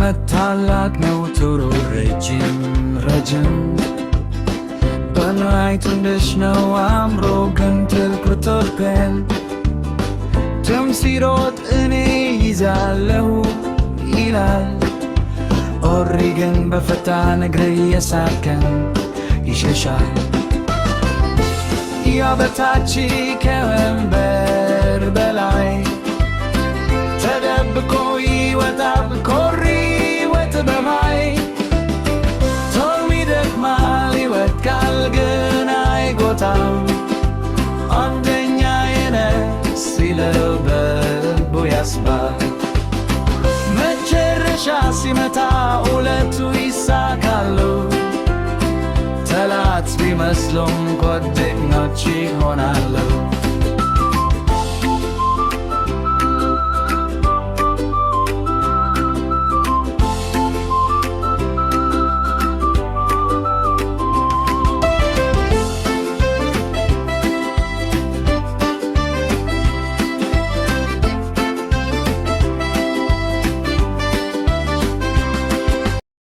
ዓመት ታላቅ ነው ቶሎ ረጅም በላይቱ እንደሽ ነው አምሮ ግን ትልቁቶልፔን ትም ሲሮጥ እኔ ይዛለሁ ይላል ኦሪገን በፈጣን እግር እየሳከን ይሸሻል ያበታች ከወንበር በላይ ተደብቆ ይወጣል ኮሪወት በማይ ቶሎ ይደክማል ይወድቃል ግን አይጎታም አንደኛዬ ነህ ሲለው በልቡ ያስባል መጨረሻ ሲመታ ሁለቱ ይሳካሉ ጠላት ቢመስሉም ጓደኞች ይሆናሉ